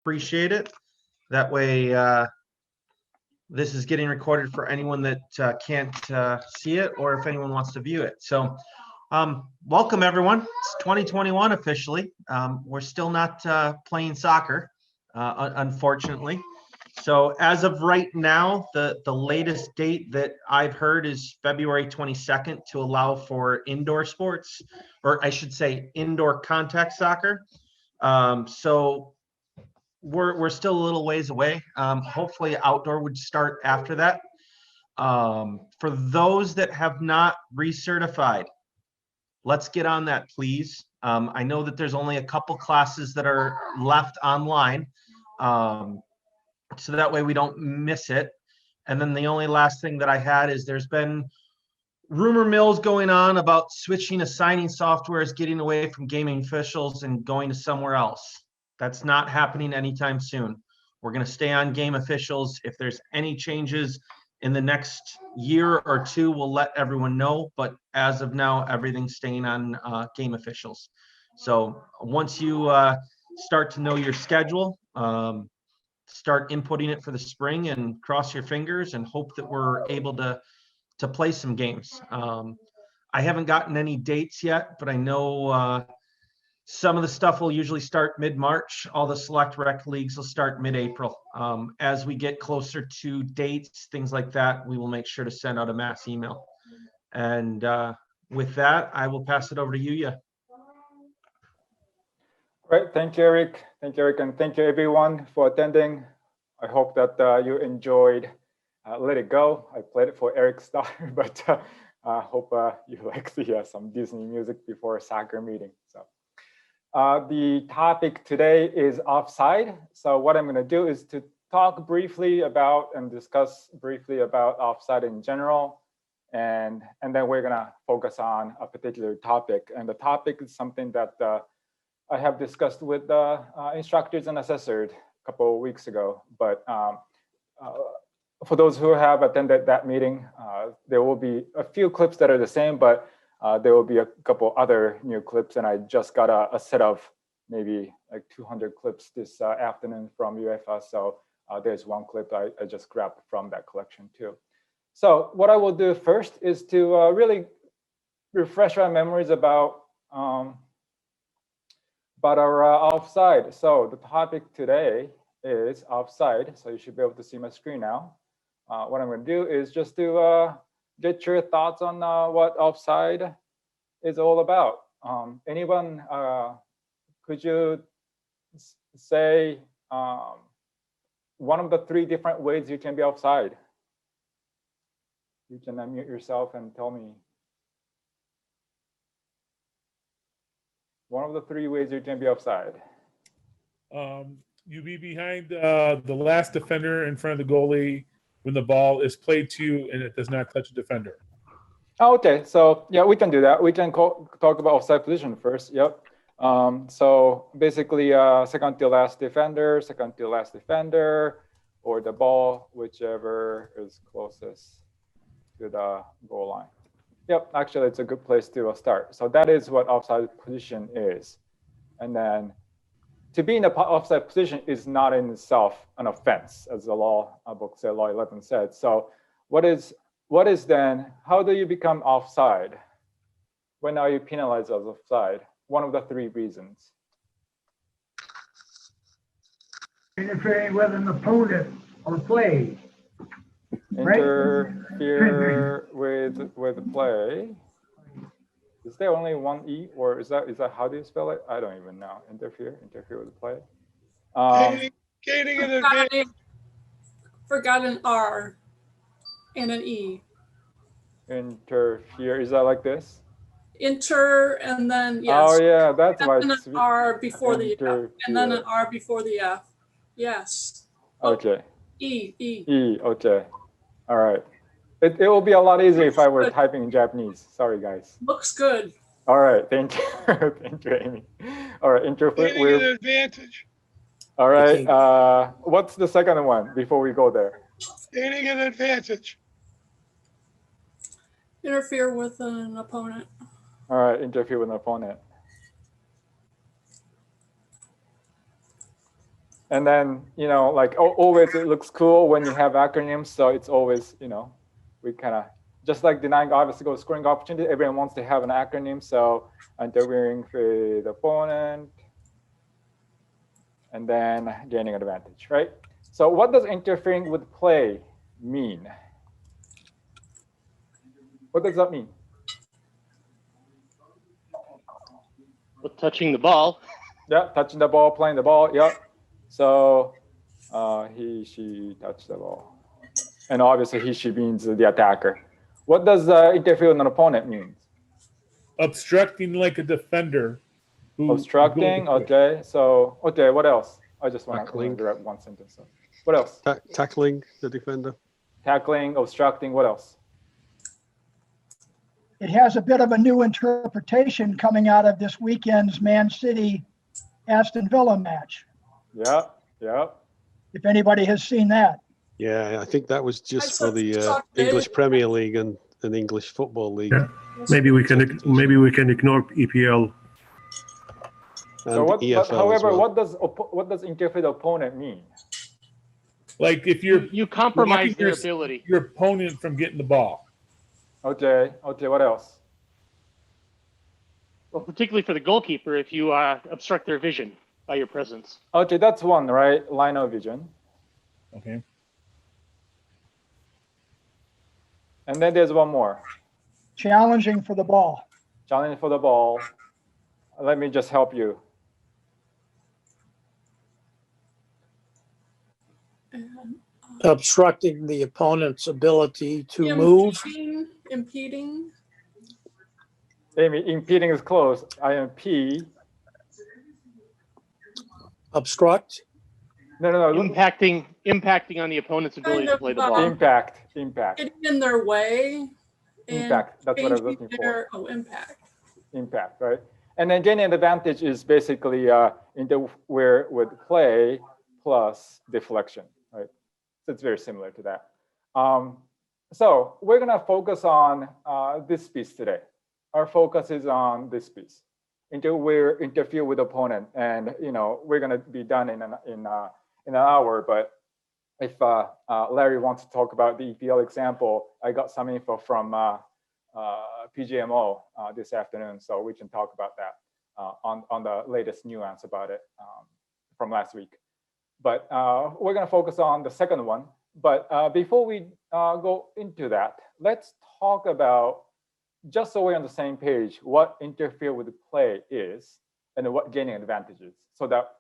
Appreciate it. That way, this is getting recorded for anyone that can't see it, or if anyone wants to view it. So welcome everyone. It's 2021 officially. We're still not playing soccer, unfortunately. So as of right now, the latest date that I've heard is February 22nd to allow for indoor sports, or I should say indoor contact soccer. So we're still a little ways away. Hopefully outdoor would start after that. For those that have not recertified, let's get on that, please. I know that there's only a couple classes that are left online, so that way we don't miss it. And then the only last thing that I had is there's been rumor mills going on about switching assigning softwares, getting away from gaming officials and going to somewhere else. That's not happening anytime soon. We're going to stay on game officials. If there's any changes in the next year or two, we'll let everyone know. But as of now, everything's staying on game officials. So once you start to know your schedule, start inputting it for the spring and cross your fingers and hope that we're able to play some games. I haven't gotten any dates yet, but I know some of the stuff will usually start mid-March. All the select rec leagues will start mid-April. As we get closer to dates, things like that, we will make sure to send out a mass email. And with that, I will pass it over to you. Great, thank you, Eric. Thank you, Eric, and thank you everyone for attending. I hope that you enjoyed Let It Go. I played it for Eric's daughter, but I hope you like some Disney music before a soccer meeting. So the topic today is Offside. So what I'm going to do is to talk briefly about and discuss briefly about Offside in general, and then we're going to focus on a particular topic. And the topic is something that I have discussed with instructors and assessors a couple of weeks ago. But for those who have attended that meeting, there will be a few clips that are the same, but there will be a couple other new clips. And I just got a set of maybe like 200 clips this afternoon from UEFA. So there's one clip I just grabbed from that collection too. So what I will do first is to really refresh our memories about our Offside. So the topic today is Offside. So you should be able to see my screen now. What I'm going to do is just to get your thoughts on what Offside is all about. Anyone, could you say one of the three different ways you can be offside? You can unmute yourself and tell me. One of the three ways you can be offside. You be behind the last defender in front of the goalie when the ball is played to you and it does not touch the defender. Oh, okay, so yeah, we can do that. We can talk about offside position first. Yep. So basically, second to last defender, or the ball, whichever is closest to the goal line. Yep, actually, it's a good place to start. So that is what offside position is. And then to be in the offside position is not in itself an offense, as the law book said, Law 11 said. So what is then, how do you become offside? When are you penalized as offside? One of the three reasons. Interfering with an opponent or play. Interfere with play. Is there only one E, or is that how do you spell it? I don't even know. Interfere with the play. Gaining an advantage. Forgot an R and an E. Interfere, is that like this? Inter and then yes. Oh yeah, that's why. And an R before the F, and then an R before the F. Yes. Okay. E. E. Okay. All right. It will be a lot easier if I were typing in Japanese. Sorry, guys. Looks good. All right. Thank you. Thank you, Amy. All right. Interfere with an advantage. All right. What's the second one before we go there? Gaining an advantage. Interfere with an opponent. All right. Interfere with an opponent. And then, like always it looks cool when you have acronyms. So it's always, we kind of, just like denying obstacle scoring opportunity, everyone wants to have an acronym. So interfering with the opponent and then gaining advantage, right? So what does interfering with play mean? What does that mean? Well, touching the ball. Yeah, touching the ball, playing the ball. Yeah. So he, she touched the ball. And obviously he, she means the attacker. What does interfere with an opponent mean? Obstructing like a defender. Obstructing, okay. So, okay, what else? I just want to grab one sentence. What else? Tackling the defender. Tackling, obstructing, what else? It has a bit of a new interpretation coming out of this weekend's Man City Aston Villa match. Yeah, yeah. If anybody has seen that. Yeah, I think that was just for the English Premier League and English Football League. Yeah. Maybe we can ignore EPL. So what, however, well. what does interfere the opponent mean? Like if you compromise their ability, your opponent from getting the ball. Okay. Okay. What else? Well, particularly for the goalkeeper, if you obstruct their vision by your presence. Okay, that's one, right? Line of vision. Okay. And then there's one more. Challenging for the ball. Challenging for the ball. Let me just help you. Obstructing the opponent's ability to move. Impeding. Amy, impeding is close. IMP. Obstruct. No. Impacting on the opponent's ability to play the ball. Impact. Getting in their way. Impact. That's what I was looking for. Oh, impact. Impact, right? And then gaining advantage is basically interfere with play plus deflection, right? So it's very similar to that. So we're gonna focus on this piece today. Our focus is on this piece. Interfere with opponent, and we're gonna be done in an hour. But if Larry wants to talk about the EPL example, I got some info from PGMO this afternoon, so we can talk about that on the latest nuance about it from last week. But we're going to focus on the second one. But before we go into that, let's talk about, just so we're on the same page, what interfere with play is and what gaining advantages, so that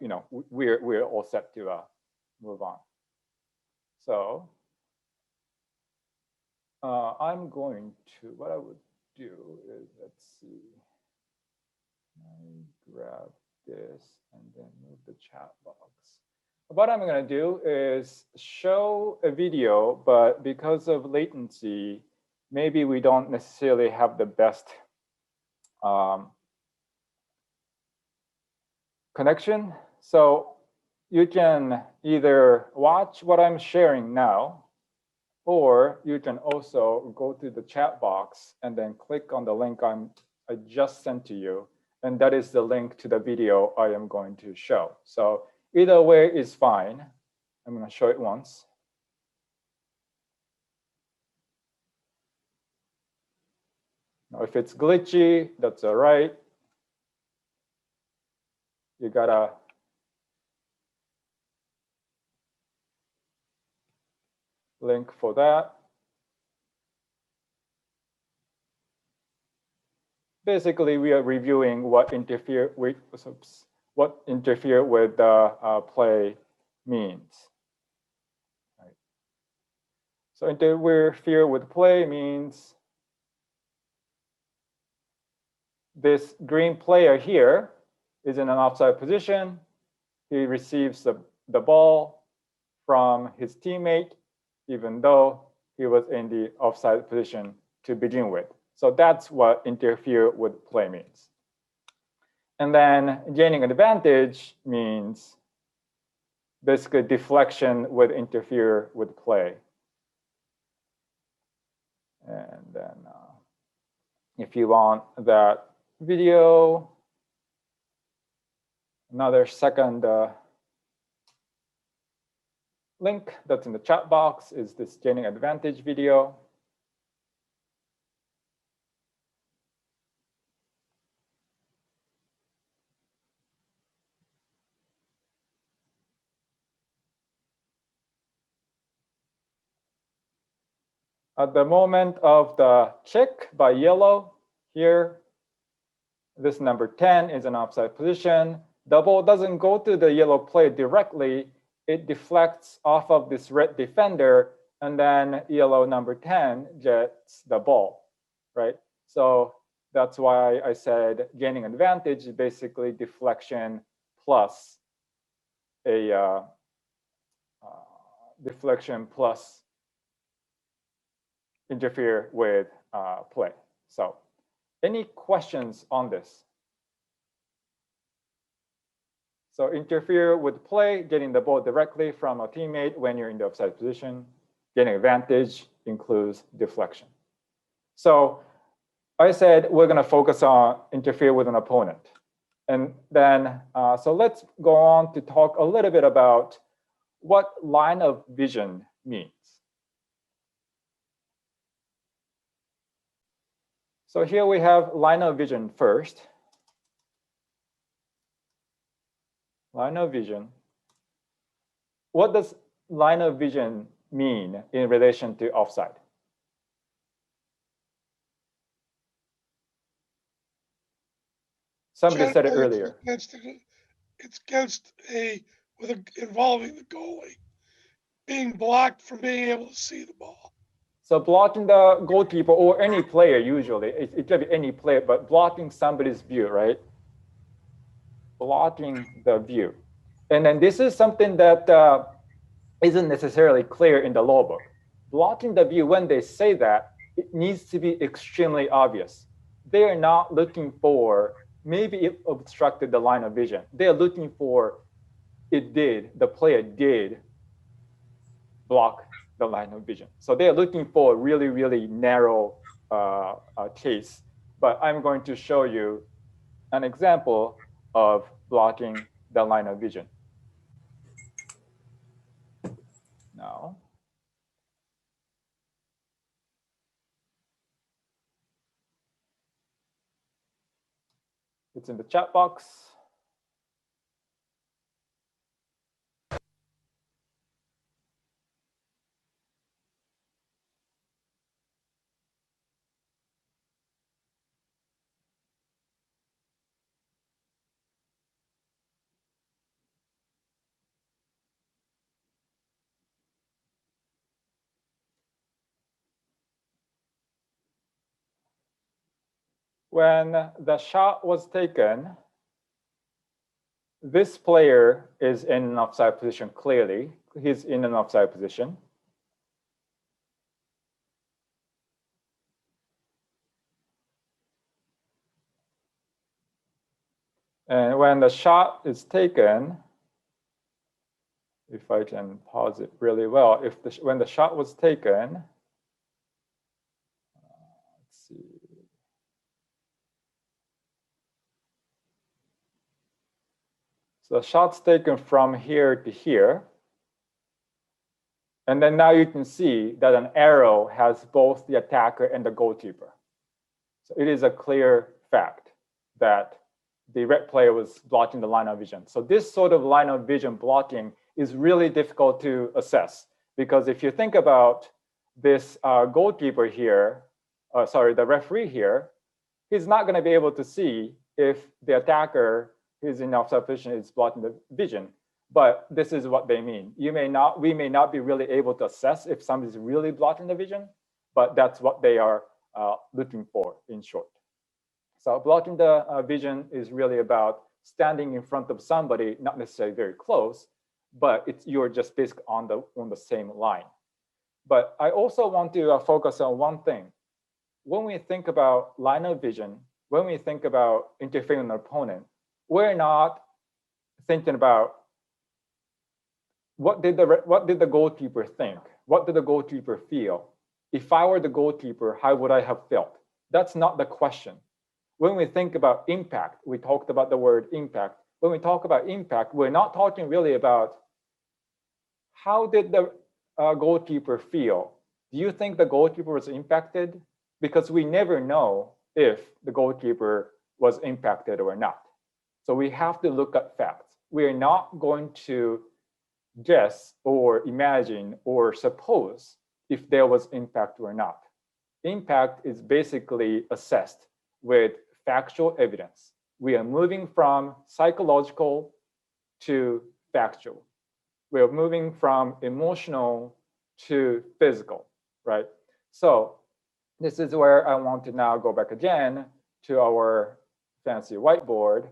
we're all set to move on. So I'm going to, what I would do is, let's see, I grab this and then move the chat box. What I'm going to do is show a video, but because of latency, maybe we don't necessarily have the best connection. So you can either watch what I'm sharing now, or you can also go to the chat box and then click on the link I just sent to you. And that is the link to the video I am going to show. So either way is fine. I'm going to show it once. Now, if it's glitchy, that's all right. You gotta link for that. Basically, we are reviewing what interfere with play means. Right. So interfere with play means this green player here is in an offside position. He receives the ball from his teammate, even though he was in the offside position to begin with. So that's what interfere with play means. And then gaining an advantage means basically deflection would interfere with play. And then if you want that video, another second link that's in the chat box is this gaining advantage video. At the moment of the check by yellow here, this number 10 is an offside position. The ball doesn't go to the yellow player directly. It deflects off of this red defender, and then yellow number 10 gets the ball, right? So that's why I said gaining advantage is basically deflection plus a deflection plus interfere with play. So any questions on this? So interfere with play, getting the ball directly from a teammate when you're in the offside position. Getting advantage includes deflection. So I said we're going to focus on interfere with an opponent. And then, so let's go on to talk a little bit about what line of vision means. So here we have line of vision first. Line of vision. What does line of vision mean in relation to offside? Somebody said it earlier. It's against involving the goalie being blocked from being able to see the ball. So blocking the goalkeeper or any player, usually it could be any player, but blocking somebody's view, right? Blocking the view. And then this is something that isn't necessarily clear in the law book. Blocking the view, when they say that, it needs to be extremely obvious. They are not looking for, maybe it obstructed the line of vision. They're looking for, the player did block the line of vision. So they're looking for a really, really narrow case. But I'm going to show you an example of blocking the line of vision. Now, it's in the chat box. When the shot was taken, this player is in an offside position clearly. He's in an offside position. And when the shot is taken, if I can pause it really well, when the shot was taken, let's see. So the shot's taken from here to here. And then now you can see that an arrow has both the attacker and the goalkeeper. So it is a clear fact that the red player was blocking the line of vision. So this sort of line of vision blocking is really difficult to assess, because if you think about this goalkeeper here, the referee here, he's not going to be able to see if the attacker who's in offside position is blocking the vision. But this is what they mean. We may not be really able to assess if somebody's really blocking the vision, but that's what they are looking for in short. So blocking the vision is really about standing in front of somebody, not necessarily very close, but you're just basically on the same line. But I also want to focus on one thing. When we think about line of vision, when we think about interfering with an opponent, we're not thinking about what did the goalkeeper think? What did the goalkeeper feel? If I were the goalkeeper, how would I have felt? That's not the question. When we think about impact, we talked about the word impact. When we talk about impact, we're not talking really about how did the goalkeeper feel? Do you think the goalkeeper was impacted? Because we never know if the goalkeeper was impacted or not. So we have to look at facts. We are not going to guess or imagine or suppose if there was impact or not. Impact is basically assessed with factual evidence. We are moving from psychological to factual. We are moving from emotional to physical, right? So this is where I want to now go back again to our fancy whiteboard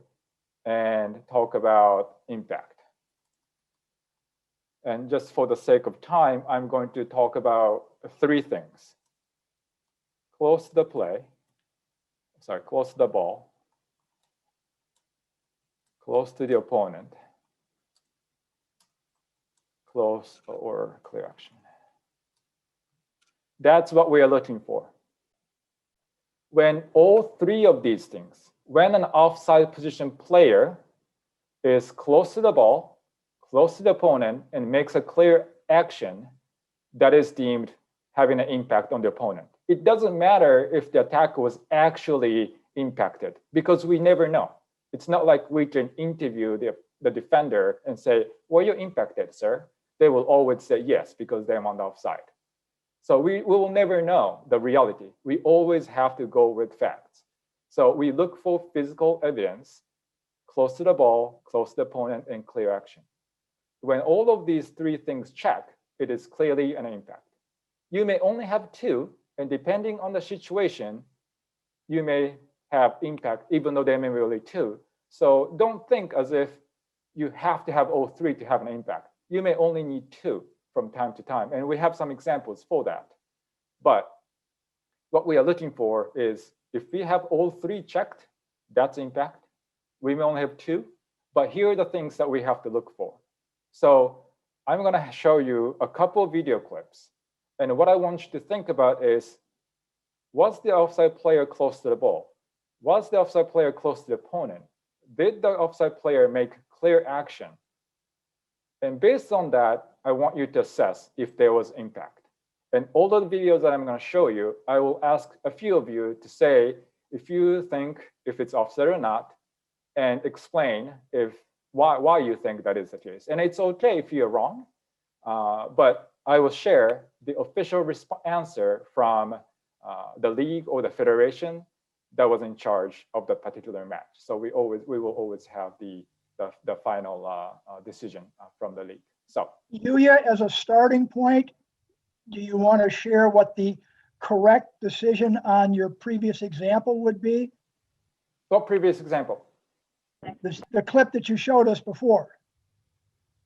and talk about impact. And just for the sake of time, I'm going to talk about 3 things. Close the play, close the ball, close to the opponent, close or clear action. That's what we are looking for. When all 3 of these things, when an offside position player is close to the ball, close to the opponent, and makes a clear action, that is deemed having an impact on the opponent. It doesn't matter if the attacker was actually impacted, because we never know. It's not like we can interview the defender and say, were you impacted, sir? They will always say yes, because they're on the offside. So we will never know the reality. We always have to go with facts. So we look for physical evidence, close to the ball, close to the opponent, and clear action. When all of these 3 things check, it is clearly an impact. You may only have 2, and depending on the situation, you may have impact, even though there may be only 2. So don't think as if you have to have all 3 to have an impact. You may only need 2 from time to time, and we have some examples for that. But what we are looking for is, if we have all 3 checked, that's impact. We may only have 2, but here are the things that we have to look for. So I'm going to show you a couple of video clips. And what I want you to think about is, was the offside player close to the ball? Was the offside player close to the opponent? Did the offside player make clear action? And based on that, I want you to assess if there was impact. And all of the videos that I'm going to show you, I will ask a few of you to say if you think if it's offside or not, and explain why you think that is the case. And it's okay if you're wrong, but I will share the official answer from the league or the federation that was in charge of the particular match. So we will always have the final decision from the league. So Yuya, as a starting point, do you want to share what the correct decision on your previous example would be? What previous example? The clip that you showed us before.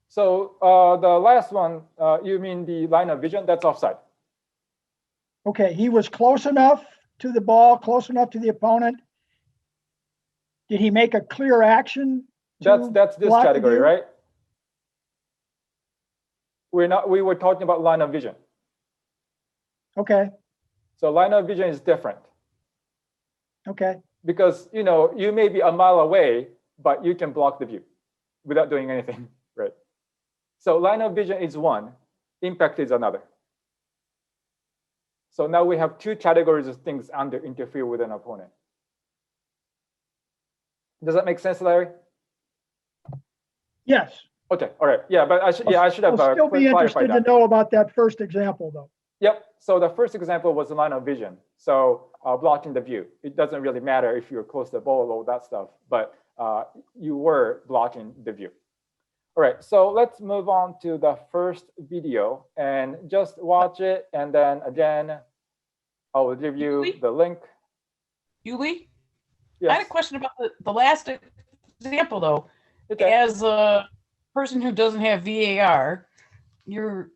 So the last one, you mean the line of vision? That's offside. Okay, he was close enough to the ball, close enough to the opponent. Did he make a clear action? That's this category, right? We were talking about line of vision. Okay. So line of vision is different. Okay. Because you may be a mile away, but you can block the view without doing anything, right? So line of vision is one, impact is another. So now we have 2 categories of things under interfere with an opponent. Does that make sense, Larry? Yes. Okay. All right. Yeah, but I should have I'll still be interested to know about that first example, though. Yep. So the first example was the line of vision. So blocking the view. It doesn't really matter if you're close to the ball, all that stuff, but you were blocking the view. All right. So let's move on to the first video and just watch it. And then again, I will give you the link. Yuli? Yes. I had a question about the last example, though. Okay. As a person who doesn't have VAR, your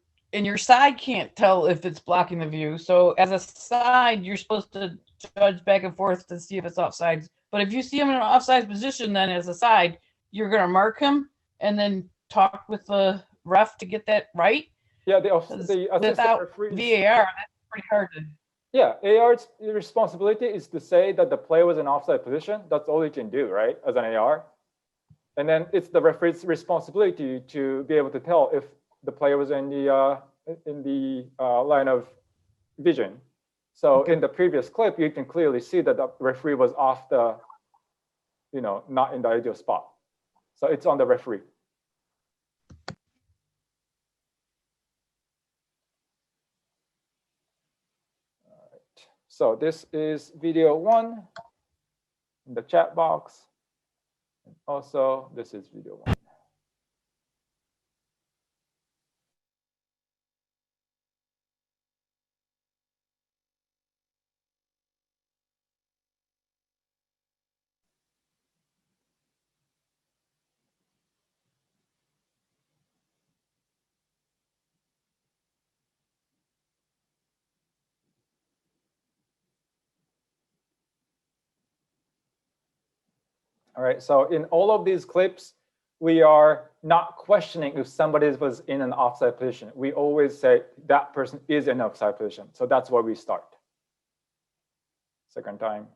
side can't tell if it's blocking the view. So as a side, you're supposed to judge back and forth to see if it's offside. But if you see him in an offside position, then as a side, you're going to mark him and then talk with the ref to get that right. Yeah, the assistant without referee. VAR, that's pretty hard to. Yeah, AR's responsibility is to say that the player was in offside position. That's all he can do, right, as an AR. And then it's the referee's responsibility to be able to tell if the player was in the line of vision. So in the previous clip, you can clearly see that the referee was off the, not in the ideal spot. So it's on the referee. All right. So this is video 1 in the chat box. And also, this is video 1. All right, so in all of these clips, we are not questioning if somebody was in an offside position. We always say that person is in an offside position. So that's where we start. Second time.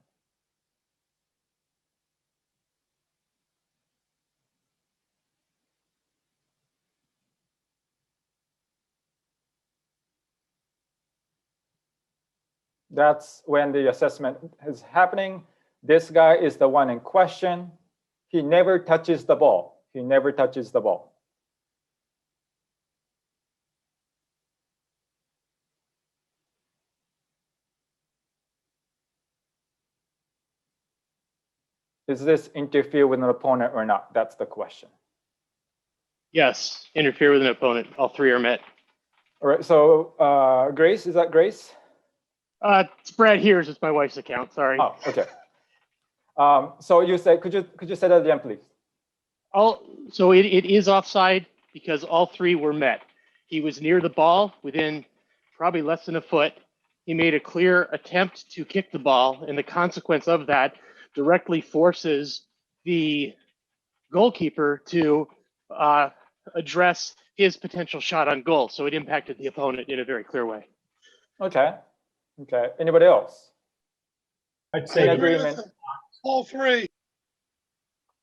That's when the assessment is happening. This guy is the one in question. He never touches the ball. He never touches the ball. Does this interfere with an opponent or not? That's the question. Yes, interfere with an opponent. All three are met. All right, so Grace, is that Grace? It's Brad Here's. It's my wife's account. Sorry. Oh, okay. So you said, could you say that again, please? So it is offside because all three were met. He was near the ball within probably less than a foot. He made a clear attempt to kick the ball, and the consequence of that directly forces the goalkeeper to address his potential shot on goal. So it impacted the opponent in a very clear way. Okay. Okay. Anybody else? I'd say agreement. All three.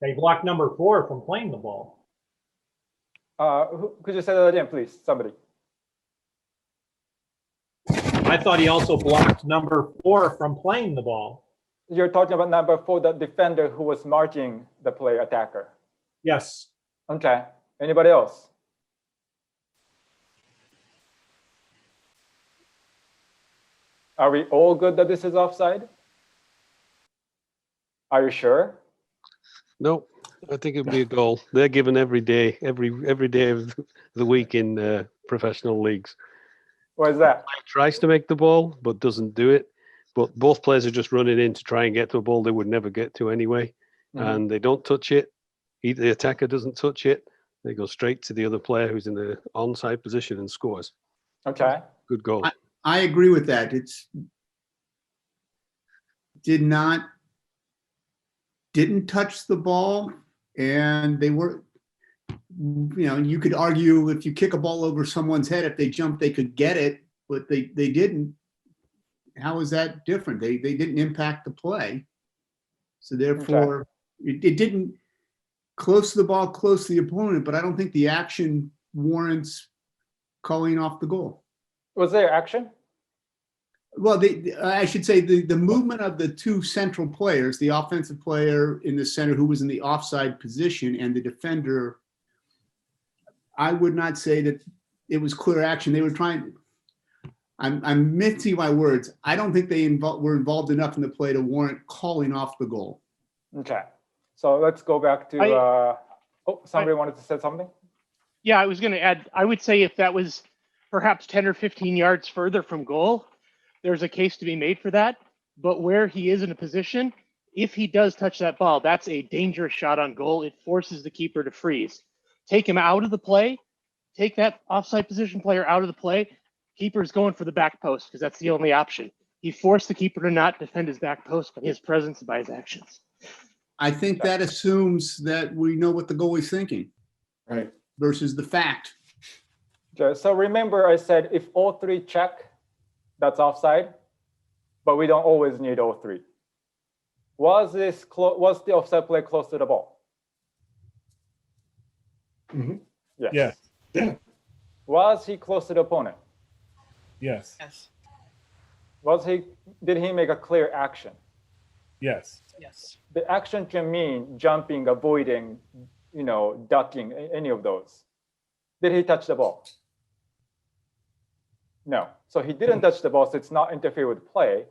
They blocked number 4 from playing the ball. Could you say that again, please? Somebody. I thought he also blocked number 4 from playing the ball. You're talking about number 4, the defender who was marking the play attacker. Yes. Okay. Anybody else? Are we all good that this is offside? Are you sure? No, I think it'd be a goal. They're given every day, every day of the week in professional leagues. What is that? Tries to make the ball, but doesn't do it. But both players are just running in to try and get to a ball they would never get to anyway. And they don't touch it. Either the attacker doesn't touch it. They go straight to the other player who's in the onside position and scores. Okay. Good goal. I agree with that. Didn't touch the ball, and they were, you could argue if you kick a ball over someone's head, if they jumped, they could get it, but they didn't. How is that different? They didn't impact the play. So therefore, it didn't close to the ball, close to the opponent, but I don't think the action warrants calling off the goal. Was there action? Well, I should say the movement of the two central players, the offensive player in the center who was in the offside position and the defender, I would not say that it was clear action. They were trying, I'm mixing my words. I don't think they were involved enough in the play to warrant calling off the goal. Okay. So let's go back to, somebody wanted to say something? Yeah, I was going to add, I would say if that was perhaps 10 or 15 yards further from goal, there's a case to be made for that. But where he is in a position, if he does touch that ball, that's a dangerous shot on goal. It forces the keeper to freeze. Take him out of the play, take that offside position player out of the play. Keeper's going for the back post because that's the only option. He forced the keeper to not defend his back post by his presence and by his actions. I think that assumes that we know what the goalie's thinking, right? Versus the fact. Okay, so remember I said if all three check, that's offside, but we don't always need all three. Was the offside play close to the ball? Mm-hmm. Yes. Yeah. Was he close to the opponent? Yes. Yes. Did he make a clear action? Yes. Yes. The action can mean jumping, avoiding, ducking, any of those. Did he touch the ball? No. So he didn't touch the ball, so it's not interfere with play,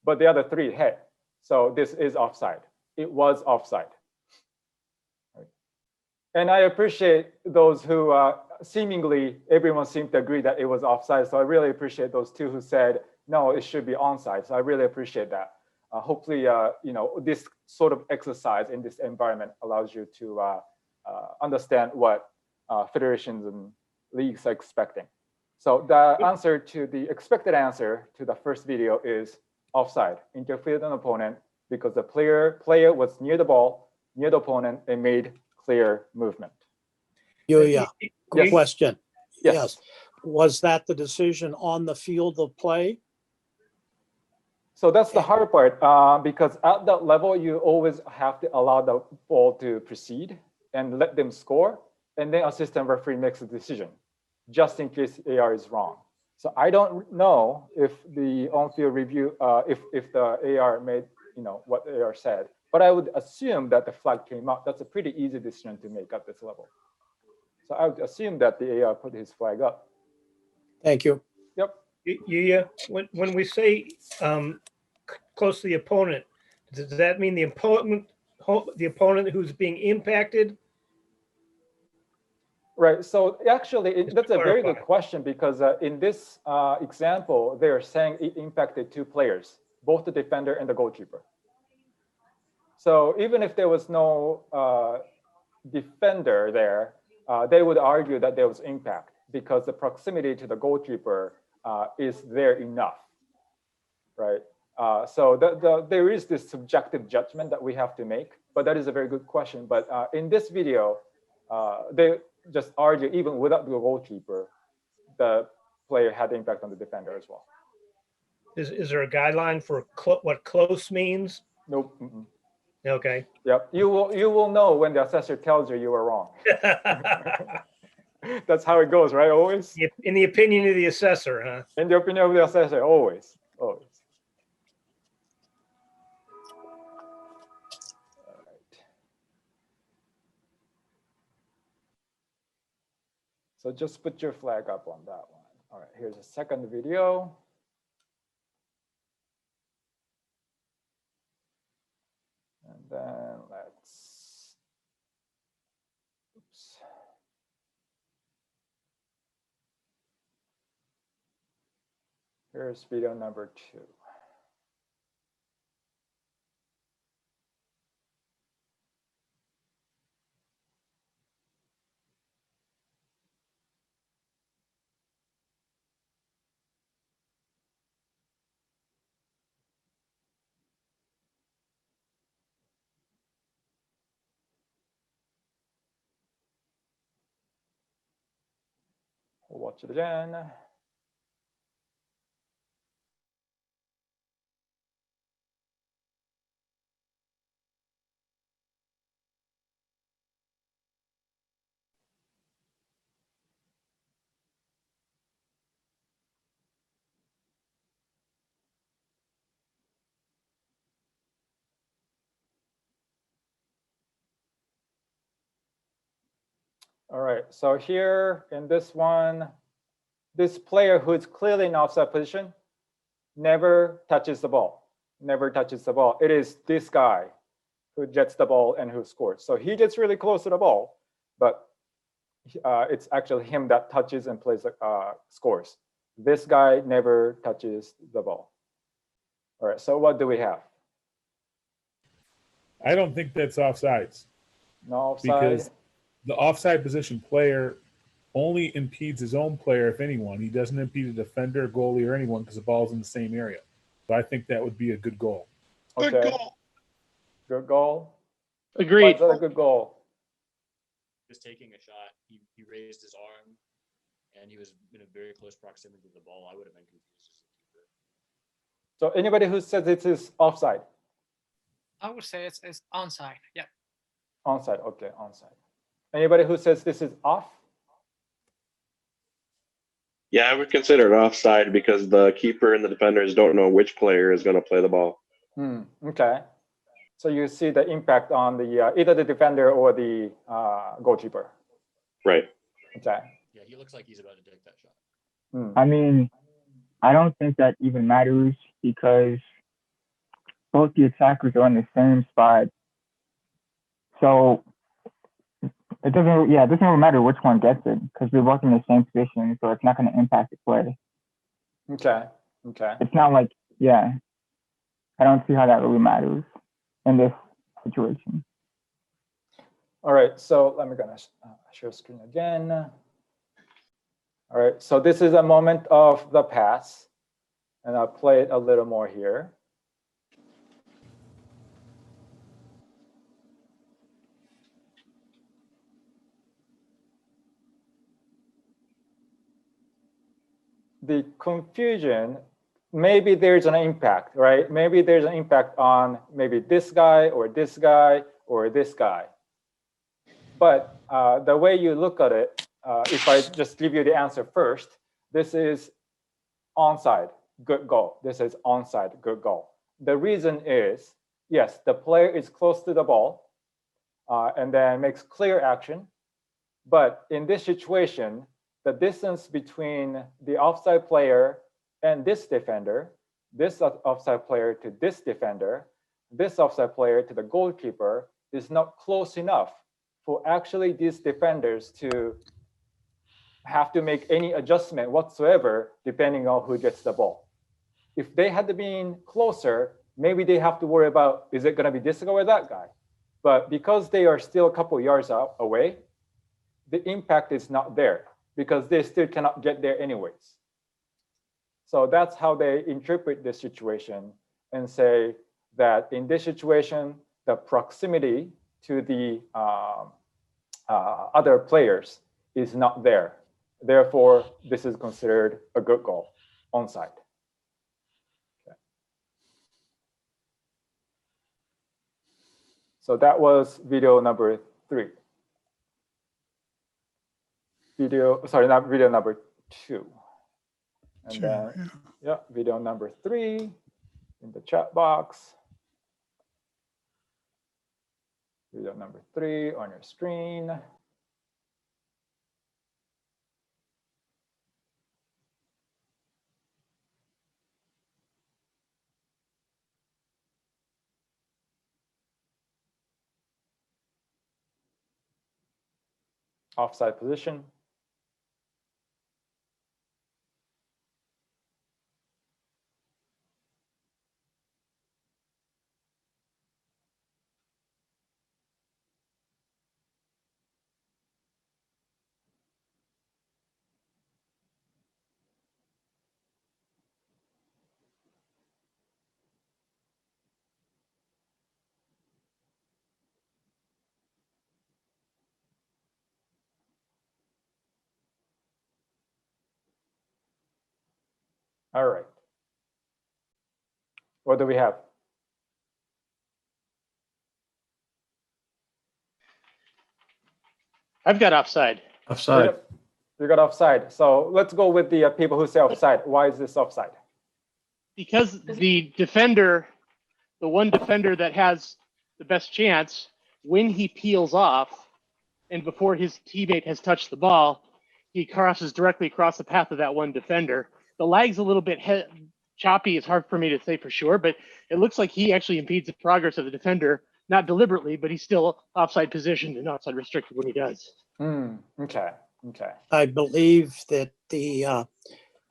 but the other three hit. So this is offside. It was offside. Right. And I appreciate those who seemingly everyone seemed to agree that it was offside. So I really appreciate those two who said, no, it should be onside. So I really appreciate that. Hopefully, this sort of exercise in this environment allows you to understand what federations and leagues are expecting. So the answer to the expected answer to the first video is offside, interfered with an opponent because the player was near the ball, near the opponent, and made clear movement. Yeah. Yes. Question. Yes. Was that the decision on the field of play? So that's the hard part because at that level, you always have to allow the ball to proceed and let them score. And then assistant referee makes a decision just in case AR is wrong. So I don't know if the on-field review, if the AR made, what AR said, but I would assume that the flag came up. That's a pretty easy decision to make at this level. So I would assume that the AR put his flag up. Thank you. Yep. Yeah. When we say close to the opponent, does that mean the opponent who's being impacted? Right. So actually, that's a very good question because in this example, they're saying it impacted two players, both the defender and the goalkeeper. So even if there was no defender there, they would argue that there was impact because the proximity to the goalkeeper is there enough, right? So there is this subjective judgment that we have to make, but that is a very good question. But in this video, they just argue even without the goalkeeper, the player had impact on the defender as well. Is there a guideline for what close means? Nope. Mm-mm. Okay. Yep. You will know when the assessor tells you were wrong. That's how it goes, right? Always. In the opinion of the assessor, huh? In the opinion of the assessor, always. Always. All right. So just put your flag up on that one. All right, here's a second video. And then let's, oops. Here's video number 2. We'll watch it again. All right, so here in this one, this player who is clearly in offside position never touches the ball, never touches the ball. It is this guy who gets the ball and who scores. So he gets really close to the ball, but it's actually him that touches and plays, scores. This guy never touches the ball. All right, so what do we have? I don't think that's offsides. No offside? Because the offside position player only impedes his own player, if anyone. He doesn't impede a defender, goalie, or anyone because the ball's in the same area. So I think that would be a good goal. Okay. Good goal. Good goal. Agreed. What's a good goal? Was taking a shot. He raised his arm, and he was in a very close proximity to the ball. I would have been confused as a keeper. So anybody who says it is offside? I would say it's onside. Yeah. Onside. Okay, onside. Anybody who says this is off? Yeah, I would consider it offside because the keeper and the defenders don't know which player is going to play the ball. Okay. So you see the impact on the either the defender or the goalkeeper. Right. Okay. Yeah, he looks like he's about to take that shot. I mean, I don't think that even matters because both the attackers are on the same spot. So it doesn't really matter which one gets it because we're both in the same position, so it's not going to impact the play. Okay. Okay. It's not like, I don't see how that really matters in this situation. All right, so I'm gonna share screen again. All right, so this is a moment of the pass, and I'll play it a little more here. The confusion, maybe there's an impact, right? Maybe there's an impact on maybe this guy or this guy or this guy. But the way you look at it, if I just give you the answer first, this is onside, good goal. This is onside, good goal. The reason is, yes, the player is close to the ball and then makes clear action. But in this situation, the distance between the offside player and this defender, this offside player to this defender, this offside player to the goalkeeper is not close enough for actually these defenders to have to make any adjustment whatsoever depending on who gets the ball. If they had been closer, maybe they have to worry about, is it going to be this guy or that guy? But because they are still a couple yards away, the impact is not there because they still cannot get there anyways. So that's how they interpret the situation and say that in this situation, the proximity to the other players is not there. Therefore, this is considered a good goal, onside. Okay. So that was video number 3. Not video number 2. And then, video number 3 in the chat box. Video number 3 on your screen. Offside position. All right. What do we have? I've got offside. Offside. You got offside. So let's go with the people who say offside. Why is this offside? Because the defender, the one defender that has the best chance, when he peels off and before his teammate has touched the ball, he crosses directly across the path of that one defender. The lag's a little bit choppy. It's hard for me to say for sure, but it looks like he actually impedes the progress of the defender, not deliberately, but he's still offside positioned and offside restricted when he does. Okay. Okay. I believe that the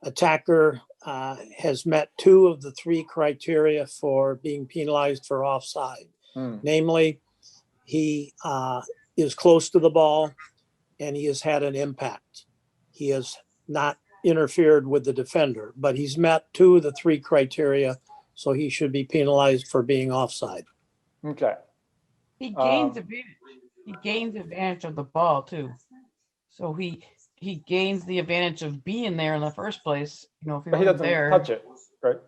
attacker has met 2 of the 3 criteria for being penalized for offside. Namely, he is close to the ball and he has had an impact. He has not interfered with the defender, but he's met 2 of the 3 criteria, so he should be penalized for being offside. Okay. He gains advantage of the ball too. So he gains the advantage of being there in the first place. You know, if But he doesn't touch it, right?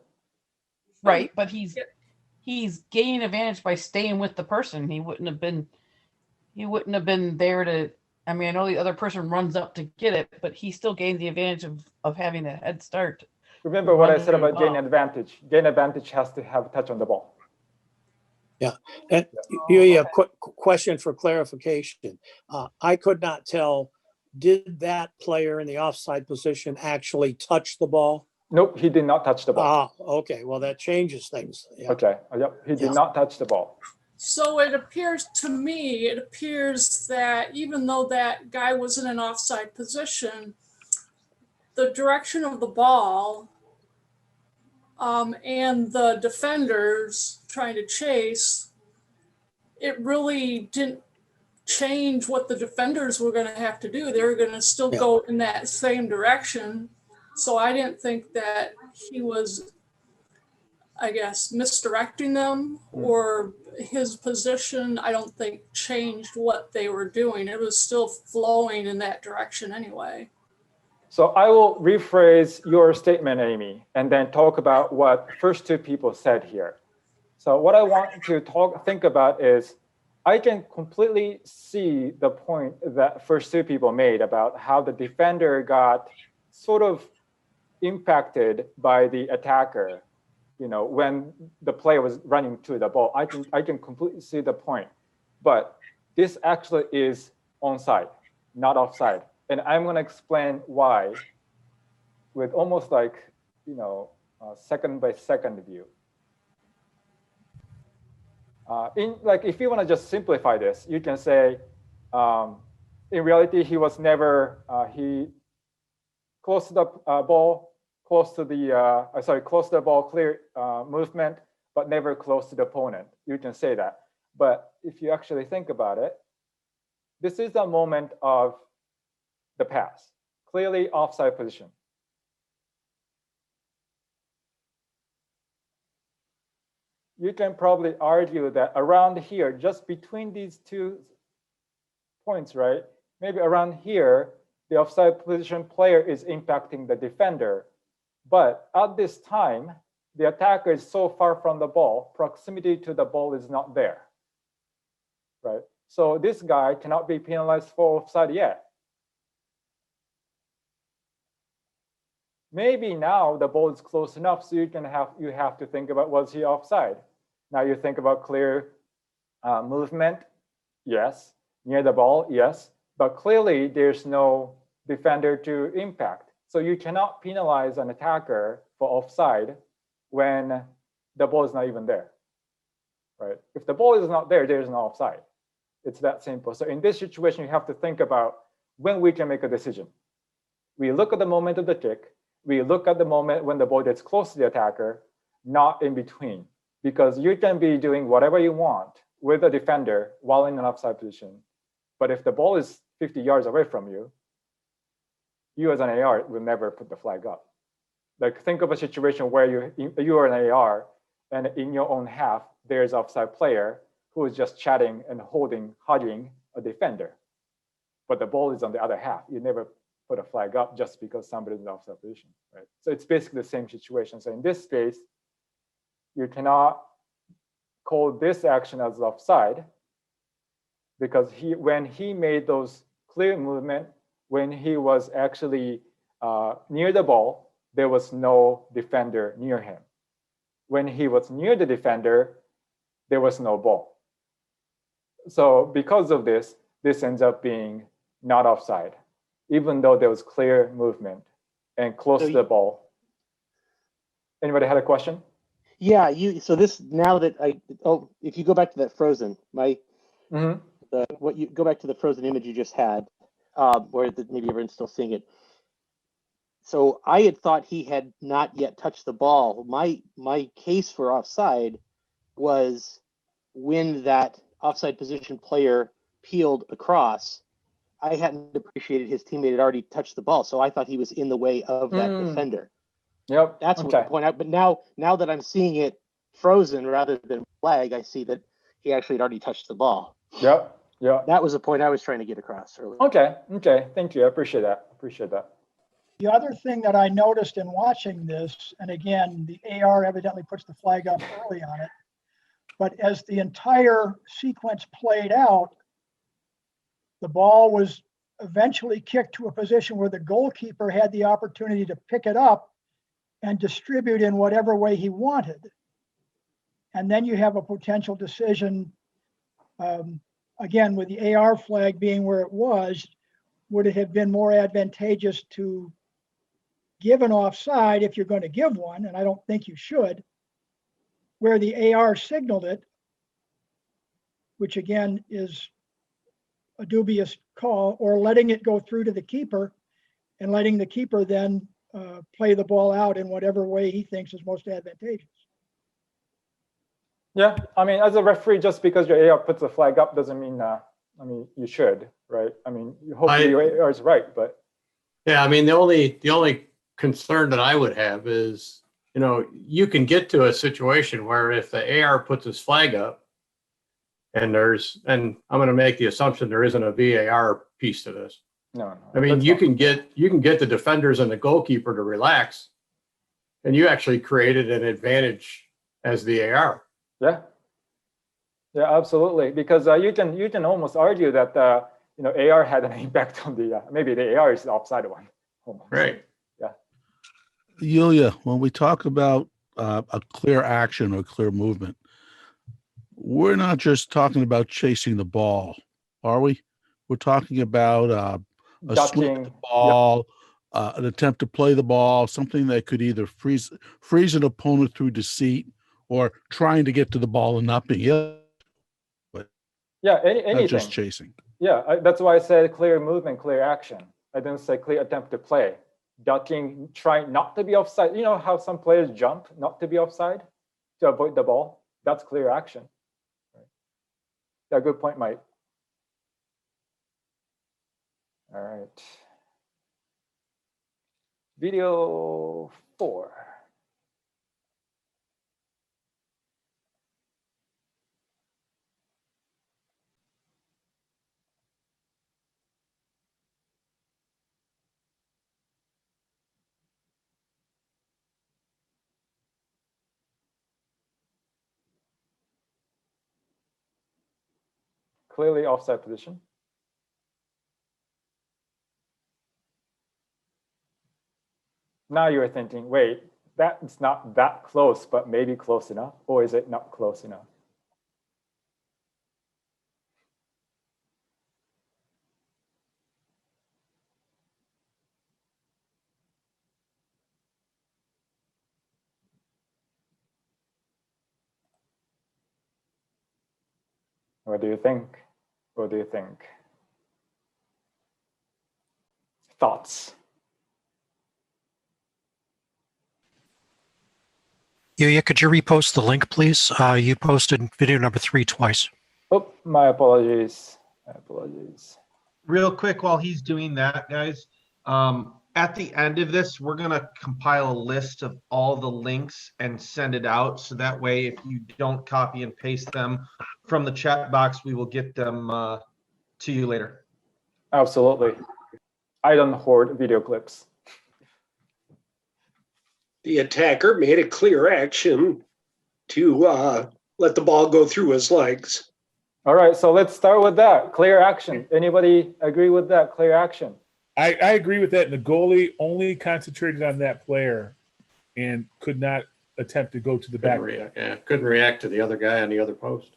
Right, but he's gaining advantage by staying with the person. He wouldn't have been there to I mean, I know the other person runs up to get it, but he still gained the advantage of having a head start. Remember what I said Running about gain ball. advantage. Gain advantage has to have touch on the ball. Yeah. And a quick question for clarification. I could not tell, did that player in the offside position actually touch the ball? Nope, he did not touch the ball. Ah, okay. Well, that changes things. Yeah. Okay. Yep, he did not touch the ball. So it appears to me, it appears that even though that guy was in an offside position, the direction of the ball and the defenders trying to chase, it really didn't change what the defenders were going to have to do. They were going to still go in that same direction. So I didn't think that he was, I guess, misdirecting them, or his position, I don't think changed what they were doing. It was still flowing in that direction anyway. So I will rephrase your statement, Amy, and then talk about what first two people said here. So what I want to think about is, I can completely see the point that first two people made about how the defender got sort of impacted by the attacker, when the player was running to the ball. I can completely see the point, but this actually is onside, not offside. And I'm going to explain why with almost like, a second by second view. If you want to just simplify this, you can say, in reality, he was never, he close to the ball, close to the ball, clear movement, but never close to the opponent. You can say that. But if you actually think about it, this is a moment of the pass, clearly offside position. You can probably argue that around here, just between these two points, right? Maybe around here, the offside position player is impacting the defender. But at this time, the attacker is so far from the ball, proximity to the ball is not there, right? So this guy cannot be penalized for offside yet. Maybe now the ball is close enough, so you have to think about, was he offside? Now you think about clear movement, yes. Near the ball, yes. But clearly there's no defender to impact. So you cannot penalize an attacker for offside when the ball is not even there, right? If the ball is not there, there's no offside. It's that simple. So in this situation, you have to think about when we can make a decision. We look at the moment of the kick. We look at the moment when the ball gets close to the attacker, not in between. Because you can be doing whatever you want with a defender while in an offside position. But if the ball is 50 yards away from you, you as an AR will never put the flag up. Like, think of a situation where you are an AR, and in your own half, there's an offside player who is just chatting and hugging a defender. But the ball is on the other half. You never put a flag up just because somebody's in the offside position, right? So it's basically the same situation. So in this case, you cannot call this action as offside because when he made those clear movement, when he was actually near the ball, there was no defender near him. When he was near the defender, there was no ball. So because of this, this ends up being not offside, even though there was clear movement and close to the ball. Anybody had a question? Yeah, so this, now that if you go back to that frozen, go back to the frozen image you just had, where maybe everyone's still seeing it. So I had thought he had not yet touched the ball. My case for offside was when that offside position player peeled across, I hadn't appreciated his teammate had already touched the ball. So I thought he was in the way of that defender. Yep. That's what the point out. But now that I'm seeing it frozen rather than flag, I see that he actually had already touched the ball. Yep. Yeah. That was the point I was trying to get across earlier. Okay. Thank you. I appreciate that. The other thing that I noticed in watching this, and again, the AR evidently puts the flag up early on it, but as the entire sequence played out, the ball was eventually kicked to a position where the goalkeeper had the opportunity to pick it up and distribute in whatever way he wanted. And then you have a potential decision, again, with the AR flag being where it was, would it have been more advantageous to give an offside if you're going to give one, and I don't think you should, where the AR signaled it, which again is a dubious call, or letting it go through to the keeper and letting the keeper then play the ball out in whatever way he thinks is most advantageous. Yeah, I mean, as a referee, just because your AR puts a flag up doesn't mean, I mean, you should, right? I mean, hopefully your AR is right, but. Yeah, I mean, the only concern that I would have is, you know, you can get to a situation where if the AR puts his flag up and I'm going to make the assumption there isn't a VAR piece to this. No. I mean, you can get the defenders and the goalkeeper to relax, and you actually created an advantage as the AR. Yeah, absolutely. Because you can almost argue that you know, AR had an impact on the maybe the AR is the offside one. Almost. Right. Yeah. Yulia, when we talk about a clear action or clear movement, we're not just talking about chasing the ball, are we? We're talking about a swing at the ball, an attempt to play the ball, something that could either freeze an opponent through deceit or trying to get to the ball and not being able. Yeah, anything. Not just chasing. Yeah, that's why I said clear movement, clear action. I didn't say clear attempt to play. Ducking, trying not to be offside. You know how some players jump not to be offside to avoid the ball? That's clear action. Right. Yeah, good point, Mike. All right. Video 4. Clearly offside position. Now you're thinking, wait, that's not that close, but maybe close enough, or is it not close enough? What do you think? What do you think? Thoughts? Yuya, could you repost the link, please? You posted video number 3 twice. Oh, my apologies. My apologies. Real quick, while he's doing that, guys, at the end of this, we're going to compile a list of all the links and send it out. So that way, if you don't copy and paste them from the chat box, we will get them to you later. Absolutely. I don't hoard video clips. The attacker made a clear action to let the ball go through his legs. All right, so let's start with that. Clear action. Anybody agree with that? Clear action. I agree with that. And the goalie only concentrated on that player and could not attempt to go to the back. Couldn't react to the other guy on the other post.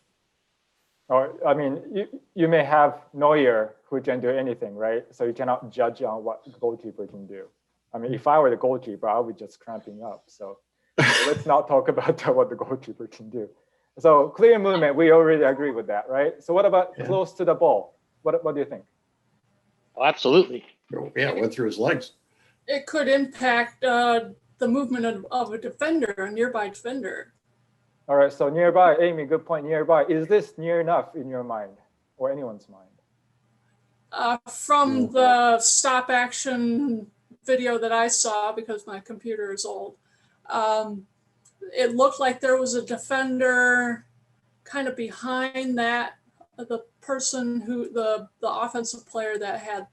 Or, I mean, you may have Neuer who can do anything, right? So you cannot judge on what the goalkeeper can do. I mean, if I were the goalkeeper, I would just cramping up. So let's not talk about what the goalkeeper can do. So clear movement, we already agree with that, right? So what about close to the ball? What do you think? Oh, absolutely. Yeah, it went through his legs. It could impact the movement of a defender, a nearby defender. All right, so nearby, Amy, good point, nearby. Is this near enough in your mind or anyone's mind? From the stop action video that I saw, because my computer is old, it looked like there was a defender kind of behind that, the person who, the offensive player that had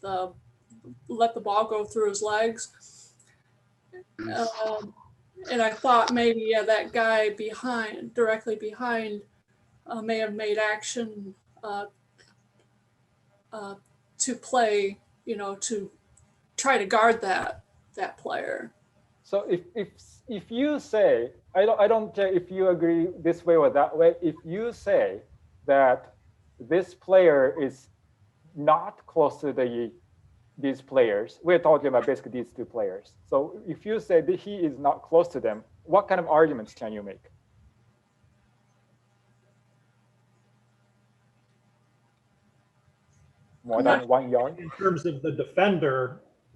let the ball go through his legs. And I thought maybe, that guy directly behind, may have made action to play, to try to guard that player. So if you say, I don't care if you agree this way or that way, if you say that this player is not close to these players, we're talking about basically these two players. So if you say that he is not close to them, what kind of arguments can you make? More than 1 yard? In terms of the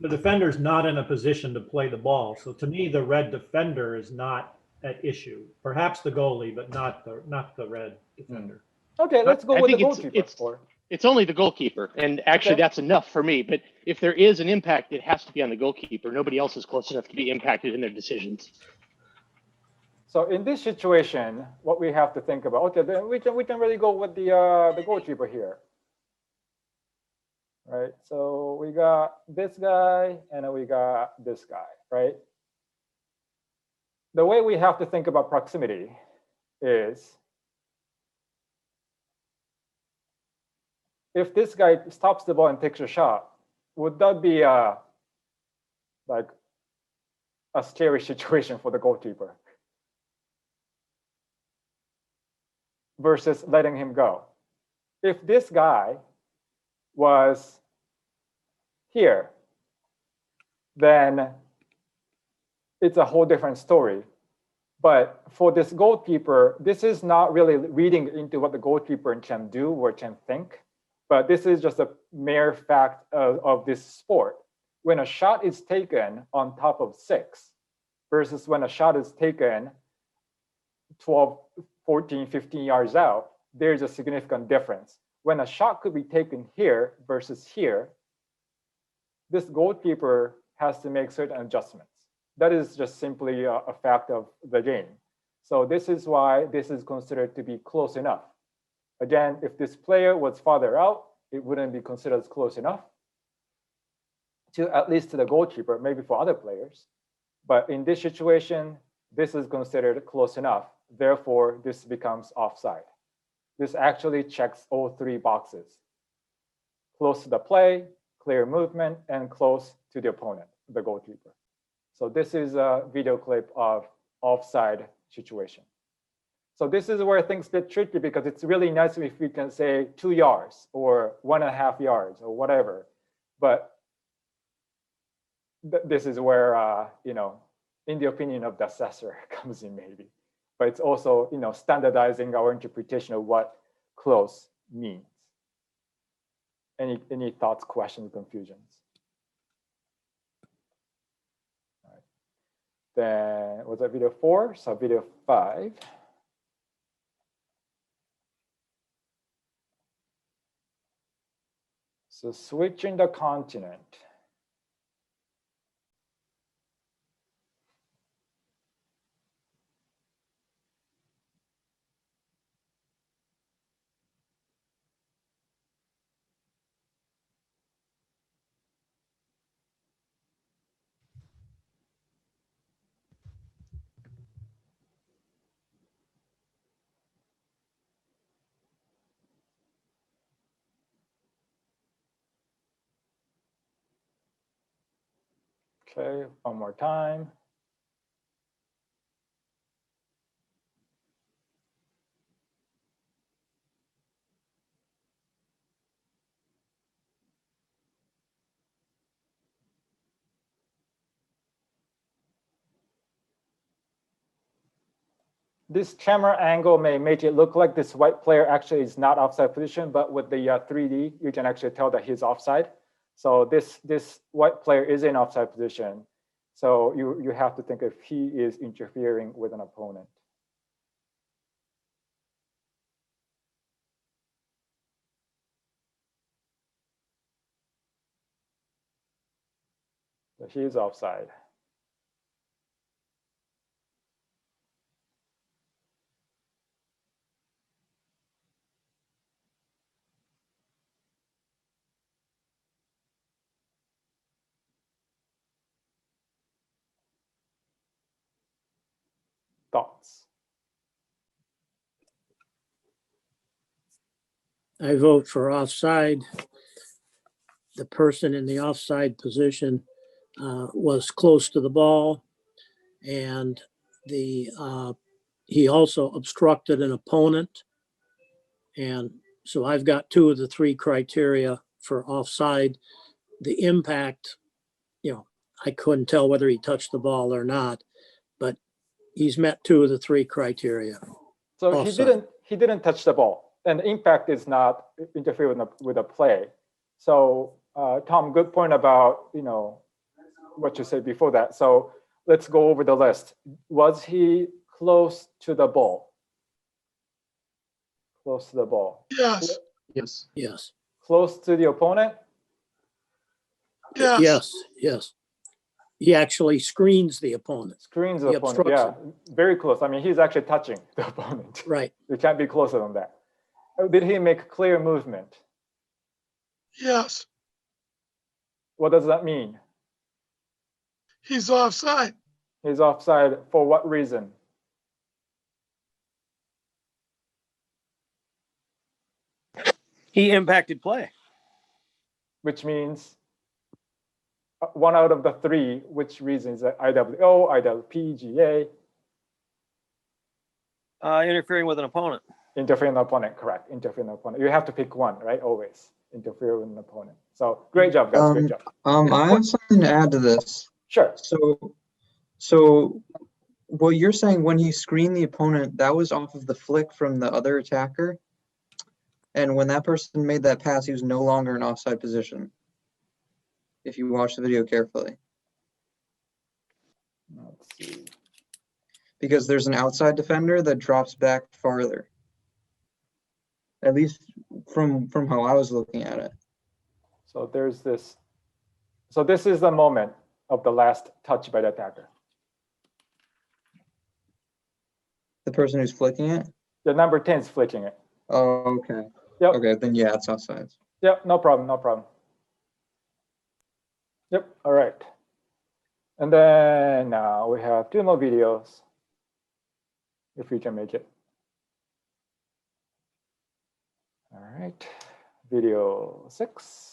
defender's not in a position to play the ball. So to me, the red defender is not at issue. Perhaps the goalie, but not the red defender. Okay, let's go I with the think goalkeeper. It's only the goalkeeper, and actually that's enough for me. But if there is an impact, it has to be on the goalkeeper. Nobody else is close enough to be impacted in their decisions. So in this situation, what we have to think about, okay, then we can really go with the goalkeeper here. Right, so we got this guy and then we got this guy, right? The way we have to think about proximity is if this guy stops the ball and takes a shot, would that be like a scary situation for the goalkeeper versus letting him go? If this guy was here, then it's a whole different story. But for this goalkeeper, this is not really reading into what the goalkeeper can do or can think, but this is just a mere fact of this sport. When a shot is taken on top of 6 versus when a shot is taken 12, 14, 15 yards out, there's a significant difference. When a shot could be taken here versus here, this goalkeeper has to make certain adjustments. That is just simply a fact of the game. So this is why this is considered to be close enough. Again, if this player was farther out, it wouldn't be considered as close enough to at least to the goalkeeper, maybe for other players. But in this situation, this is considered close enough. Therefore, this becomes offside. This actually checks all 3 boxes. Close to the play, clear movement, and close to the opponent, the goalkeeper. So this is a video clip of offside situation. So this is where things get tricky because it's really nice if we can say 2 yards or 1.5 yards or whatever. But this is where, in the opinion of the assessor comes in maybe. But it's also, standardizing our interpretation of what close means. Any thoughts, questions, confusions? All right. Then was that video 4? So video 5. So switching the continent. Okay, one more time. This camera angle may make it look like this white player actually is not offside position, but with the 3D, you can actually tell that he's offside. So this white player is in offside position. So you have to think if he is interfering with an opponent. So he is offside. Thoughts? I vote for offside. the person in the offside position was close to the ball, and he also obstructed an opponent. And so I've got 2 of the 3 criteria for offside. The impact, I couldn't tell whether he touched the ball or not, but he's met 2 of the 3 criteria. So offside. he didn't touch the ball, and the impact is not interfere with the play. So Tom, good point about what you said before that. So let's go over the list. Was he close to the ball? Close to the ball. Yes. Yes. Yes. Close to the opponent? Yes. Yes. Yes. He actually screens the opponent. Screens the He opponent. obstructs Yeah, very close. I mean, he's actually touching the opponent. Right. You can't be closer than that. Did he make clear movement? Yes. What does that mean? He's offside. He's offside for what reason? He impacted play. Which means 1 out of the 3, which reasons that IWO, IWPGA? Interfering with an opponent. Interfering with an opponent, correct. Interfering with an opponent. You have to pick one, right? Always interfere with an opponent. So great job, guys. Great job. I have something to add to this. Sure. So what you're saying, when he screened the opponent, that was off of the flick from the other attacker. And when that person made that pass, he was no longer in offside position. If you watch the video carefully. Let's see. Because there's an outside defender that drops back farther. At least from how I was looking at it. So there's this. So this is the moment of the last touch by the attacker. The person who's flicking it? The number 10 is flicking it. Oh, okay. Yep. Okay, then yeah, it's offside. Yep, no problem, no problem. Yep, all right. And then now we have 2 more videos, if we can make it. All right, video 6.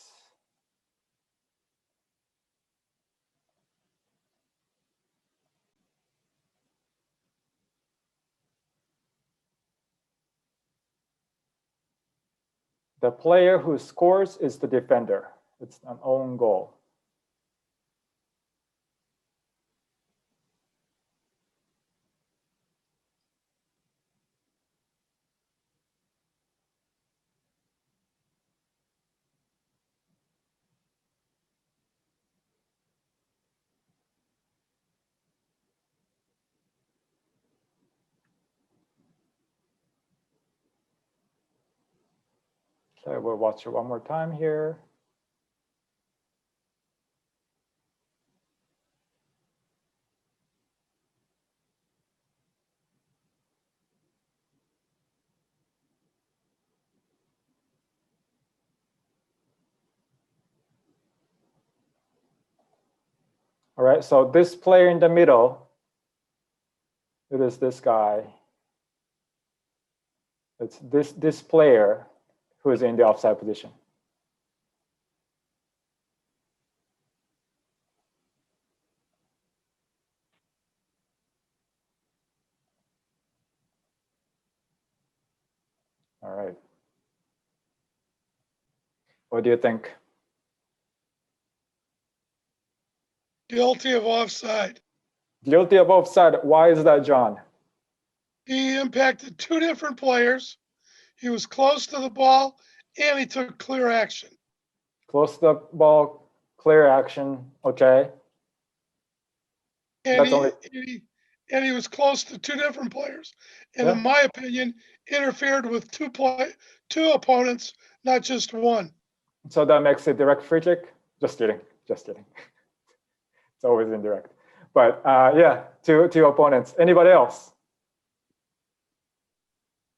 The player who scores is the defender. It's an own goal. So we'll watch it one more time here. All right, so this player in the middle, it is this guy. It's this player who is in the offside position. All right. What do you think? Guilty of offside. Guilty of offside. Why is that, John? He impacted 2 different players. He was close to the ball and he took clear action. Close to the ball, clear action. Okay. And That's he was close to 2 different players. And Yeah. in my opinion, interfered with 2 opponents, not just one. So that makes it direct free kick? Just kidding. Just kidding. It's always indirect. But yeah, two opponents. Anybody else?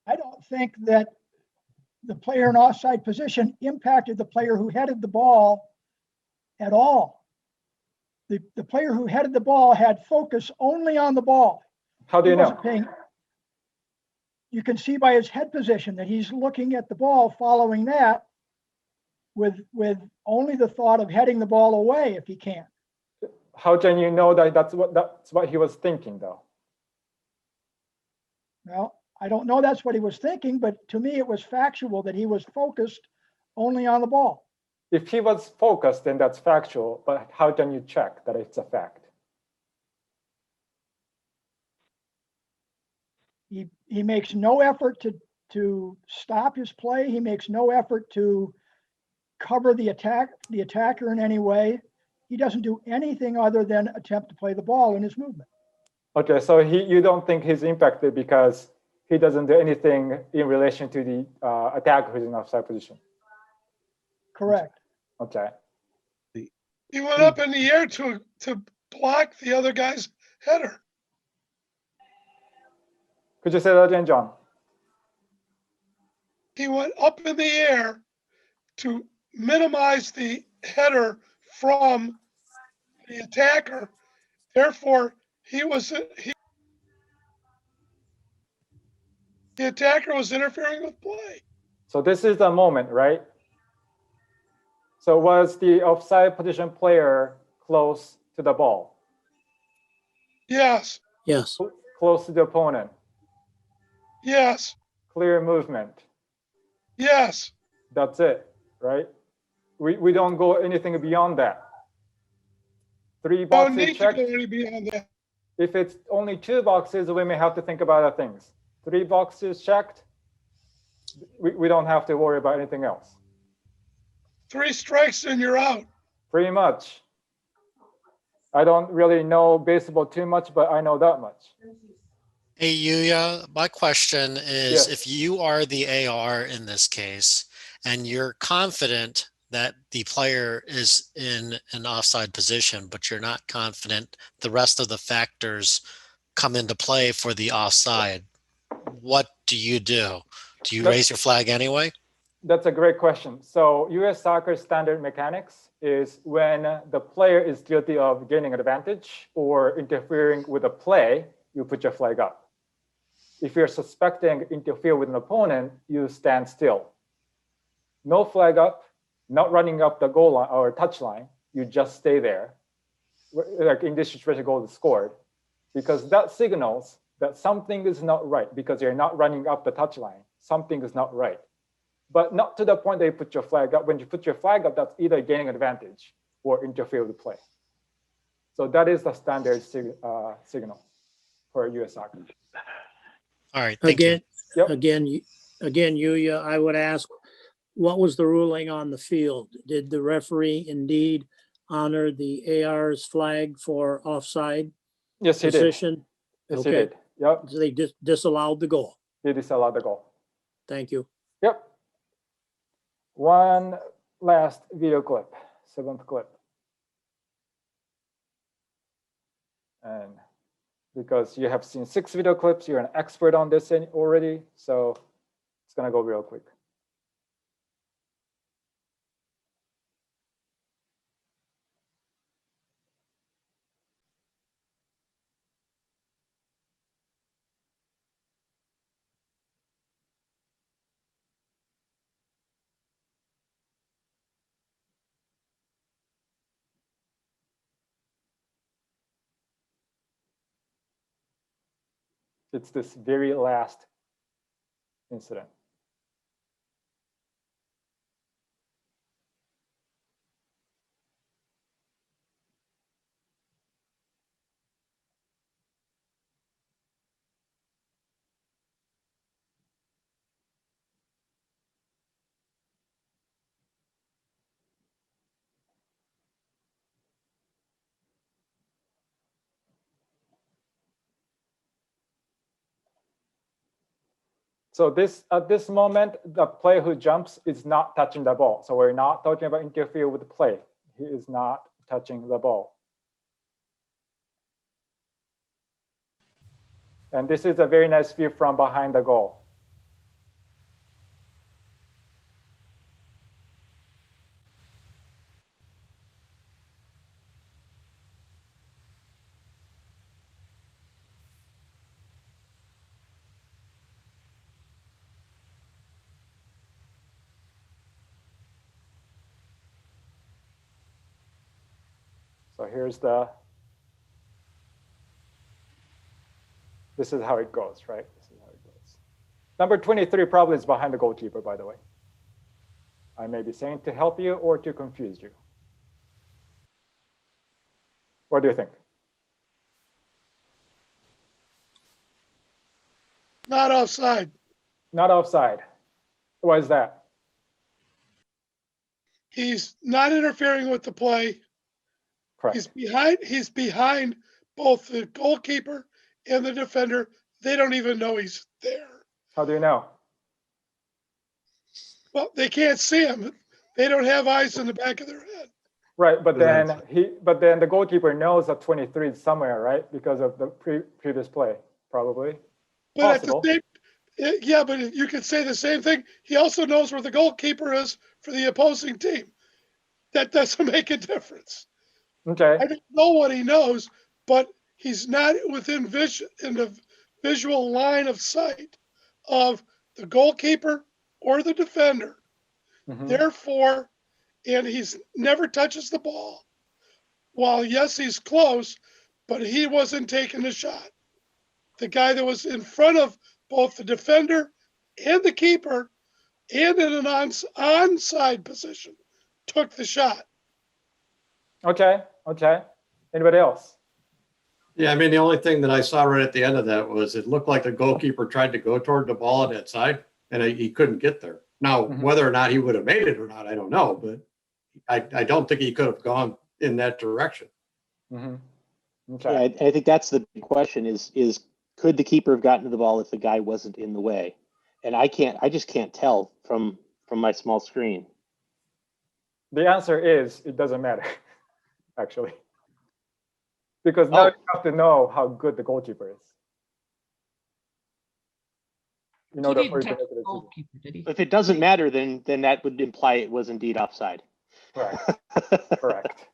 I don't think that the player in offside position impacted the player who headed the ball at all. The player who headed the ball had focus only on the ball. How do you know? You can see by his head position that he's looking at the ball, following that. with only the thought of heading the ball away if he can. How can you know that that's what he was thinking, though? Well, I don't know that's what he was thinking, but to me it was factual that he was focused only on the ball. If he was focused, then that's factual, but how can you check that it's a fact? He makes no effort to stop his play. He makes no effort to cover the attacker in any way. He doesn't do anything other than attempt to play the ball in his movement. Okay, so you don't think he's impacted because he doesn't do anything in relation to the attacker who's in offside position? Correct. Okay. He went up in the air to block the other guy's header. Could you say that again, John? He went up in the air to minimize the header from the attacker. Therefore, the attacker was interfering with play. So this is the moment, right? So was the offside position player close to the ball? Yes. Yes. Close to the opponent? Yes. Clear movement? Yes. That's it, right? We don't go anything beyond that. 3 boxes Don't need checked. to go any beyond that. If it's only 2 boxes, we may have to think about other things. 3 boxes checked, we don't have to worry about anything else. 3 strikes and you're out. Pretty much. I don't really know baseball too much, but I know that much. Hey, Yuya, my question is, Yes. if you are the AR in this case, and you're confident that the player is in an offside position, but you're not confident the rest of the factors come into play for the offside, what do you do? Do you raise your flag anyway? That's a great question. So US soccer standard mechanics is when the player is guilty of gaining advantage or interfering with a play, you put your flag up. If you're suspecting interfere with an opponent, you stand still. No flag up, not running up the goal line or touch line, you just stay there. Like in this situation, goal is scored, because that signals that something is not right because you're not running up the touch line. Something is not right. But not to the point that you put your flag up. When you put your flag up, that's either gaining advantage or interfere with the play. So that is the standard signal for US soccer. All right, thank you. Yep. Again, Yuya, I would ask, what was the ruling on the field? Did the referee indeed honor the AR's flag for offside Yes, he position? did. Yes, Okay. he did. Yep. So they disallowed the goal. They disallowed the goal. Thank you. Yep. One last video clip, 7th clip. And because you have seen 6 video clips, you're an expert on this already, so it's gonna go real quick. It's this very last incident. So at this moment, the player who jumps is not touching the ball. So we're not talking about interfere with the play. He is not touching the ball. And this is a very nice view from behind the goal. So this is how it goes, right? This is how it goes. Number 23 probably is behind the goalkeeper, by the way. I may be saying to help you or to confuse you. What do you think? Not offside. Not offside. Why is that? He's not interfering with the play. Correct. He's behind both the goalkeeper and the defender. They don't even know he's there. How do you know? Well, they can't see him. They don't have eyes in the back of their head. Right, but then the goalkeeper knows that 23 is somewhere, right? Because of the previous play, probably. But Possible. but you could say the same thing. He also knows where the goalkeeper is for the opposing team. That doesn't make a difference. Okay. I don't know what he knows, but he's not within in the visual line of sight of the goalkeeper or the defender. Mm-hmm. Therefore, and he's never touches the ball. While yes, he's close, but he wasn't taking the shot. The guy that was in front of both the defender and the keeper and in an onside position took the shot. Okay. Anybody else? Yeah, I mean, the only thing that I saw right at the end of that was it looked like the goalkeeper tried to go toward the ball on that side, and he couldn't get there. Now, whether or not he would have made it or not, I don't know, but I don't think he could have gone in that direction. Mm-hmm. Okay. Yeah, I think that's the big question is could the keeper have gotten to the ball if the guy wasn't in the way? And I just can't tell from my small screen. The answer is it doesn't matter, actually. Because now you have to know how good the goalkeeper is. You know, if it doesn't matter, then that would imply it was indeed offside. Correct.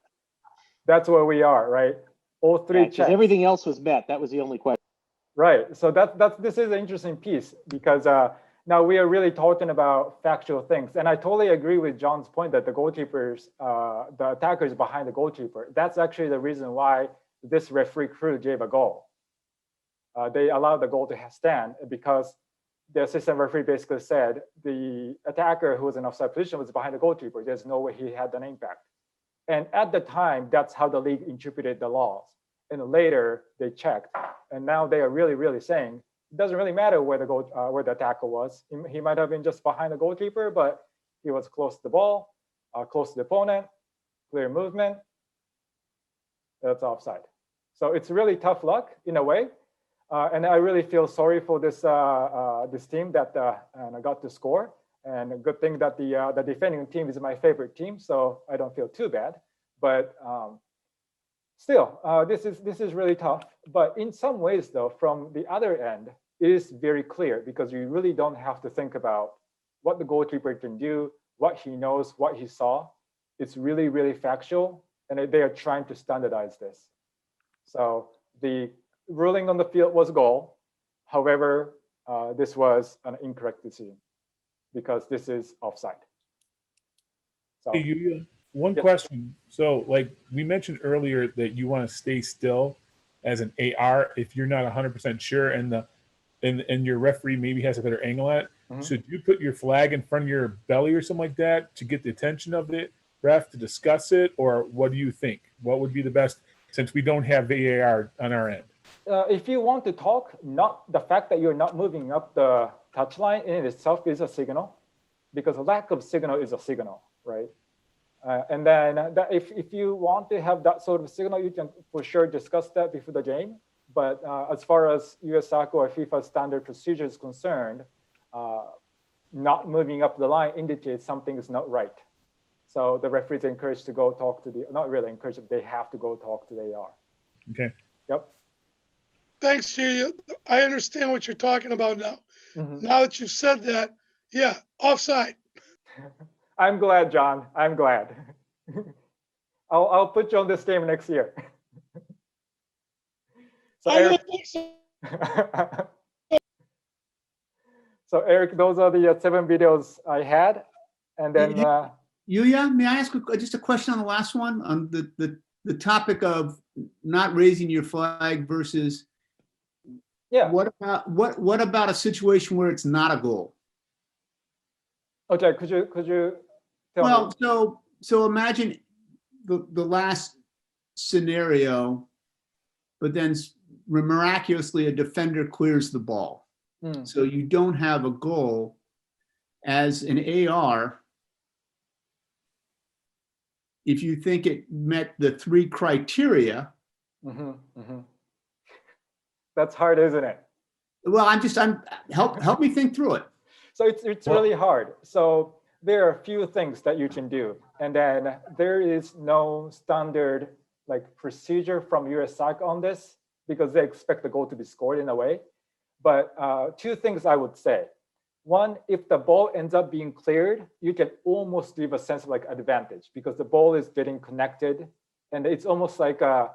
That's where we are, right? All three checks. Everything else was met. That was the only question. Right. So this is an interesting piece because now we are really talking about factual things, and I totally agree with John's point that the goalkeepers, the attacker is behind the goalkeeper. That's actually the reason why this referee crew gave a goal. They allowed the goal to stand because the assistant referee basically said the attacker who was in offside position was behind the goalkeeper. There's no way he had an impact. And at the time, that's how the league interpreted the laws. And later they checked, and now they are really saying it doesn't really matter where the attacker was. He might have been just behind the goalkeeper, but he was close to the ball, close to the opponent, clear movement. That's offside. So it's really tough luck in a way. And I really feel sorry for this team that got to score. And a good thing that the defending team is my favorite team, so I don't feel too bad. But still, this is really tough. But in some ways, though, from the other end, it is very clear because you really don't have to think about what the goalkeeper can do, what he knows, what he saw. It's really factual, and they are trying to standardize this. So the ruling on the field was goal. However, this was an incorrect decision because this is offside. So, hey, Yuya, one question. So, like we mentioned earlier that you want to stay still as an AR if you're not 100% sure, and your referee maybe has a better angle at it. Mm-hmm. Should you put your flag in front of your belly or something like that to get the attention of the ref to discuss it, or what do you think? What would be the best since we don't have VAR on our end? If you want to talk, not the fact that you're not moving up the touchline in itself is a signal, because a lack of signal is a signal, right? And then if you want to have that sort of signal, you can for sure discuss that before the game. But as far as US soccer or FIFA standard procedure is concerned, not moving up the line indicates something is not right. So the referee is encouraged to go talk to not really encouraged, they have to go talk to the AR. Okay. Yep. Thanks, Julia. I understand what you're talking about now. Mm-hmm. Now that you've said that, yeah, offside. I'm glad, John. I'm glad. I'll put you on this game next year. So Eric, Eric, those are the 7 videos I had, and then Yuya, may I ask just a question on the last one on the the topic of not raising your flag versus, yeah. What about a situation where it's not a goal? Okay, could you tell me? So imagine the last scenario, but then miraculously a defender clears the ball. So you don't have a goal. As an AR, if you think it met the 3 criteria. That's hard, isn't it? Well, help me think through it. So it's really hard. So there are a few things that you can do, and then there is no standard like procedure from USAC on this because they expect the goal to be scored in a way. But 2 things I would say. One, if the ball ends up being cleared, you can almost give a sense of like advantage because the ball is getting connected, and it's almost like a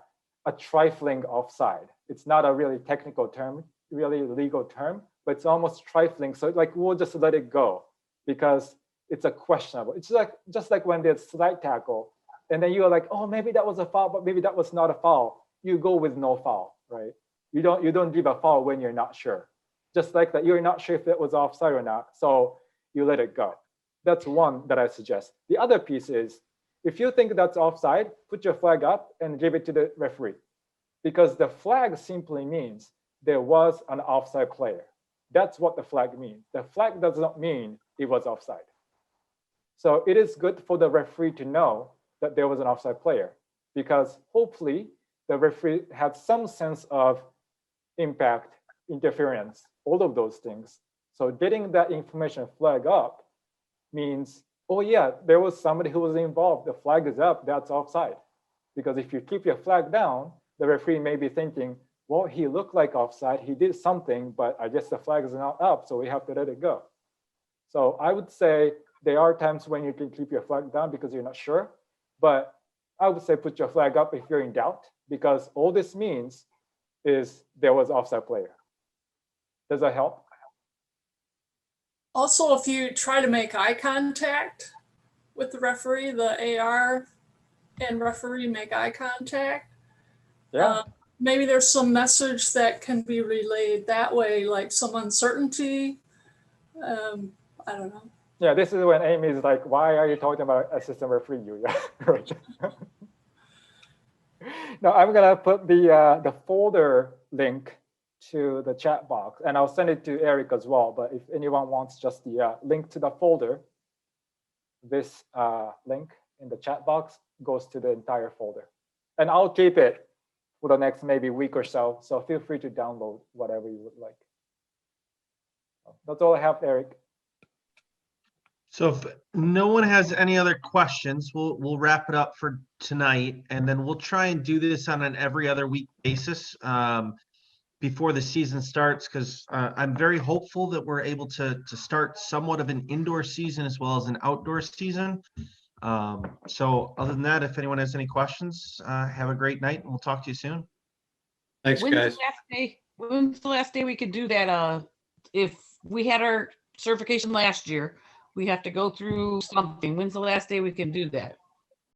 trifling offside. It's not a really technical term, really legal term, but it's almost trifling. So like we'll just let it go because it's a questionable. It's like just like when there's slide tackle, and then you're like, oh, maybe that was a foul, but maybe that was not a foul. You go with no foul, right? You don't give a foul when you're not sure. Just like that, you're not sure if it was offside or not, so you let it go. That's one that I suggest. The other piece is, if you think that's offside, put your flag up and give it to the referee, because the flag simply means there was an offside player. That's what the flag means. The flag does not mean it was offside. So it is good for the referee to know that there was an offside player, because hopefully the referee had some sense of impact, interference, all of those things. So getting that information flag up means, oh yeah, there was somebody who was involved. The flag is up, that's offside. Because if you keep your flag down, the referee may be thinking, well, he looked like offside, he did something, but I guess the flag is not up, so we have to let it go. So I would say there are times when you can keep your flag down because you're not sure, but I would say put your flag up if you're in doubt, because all this means is there was offside player. Does that help? Also, if you try to make eye contact with the referee, the AR and referee make eye contact. Yeah. Maybe there's some message that can be relayed that way, like some uncertainty. I don't know. Yeah, this is when Amy is like, why are you talking about assistant referee, Yuya? Right. Now I'm gonna put the folder link to the chat box, and I'll send it to Eric as well. But if anyone wants just the link to the folder, this link in the chat box goes to the entire folder. And I'll keep it for the next maybe week or so. So feel free to download whatever you would like. That's all I have, Eric. So if no one has any other questions, we'll wrap it up for tonight, and then we'll try and do this on an every other week basis before the season starts, because I'm very hopeful that we're able to start somewhat of an indoor season as well as an outdoor season. So other than that, if anyone has any questions, have a great night, and we'll talk to you soon. Thanks, guys. When's the last day we could do that? If we had our certification last year, we have to go through something. When's the last day we can do that?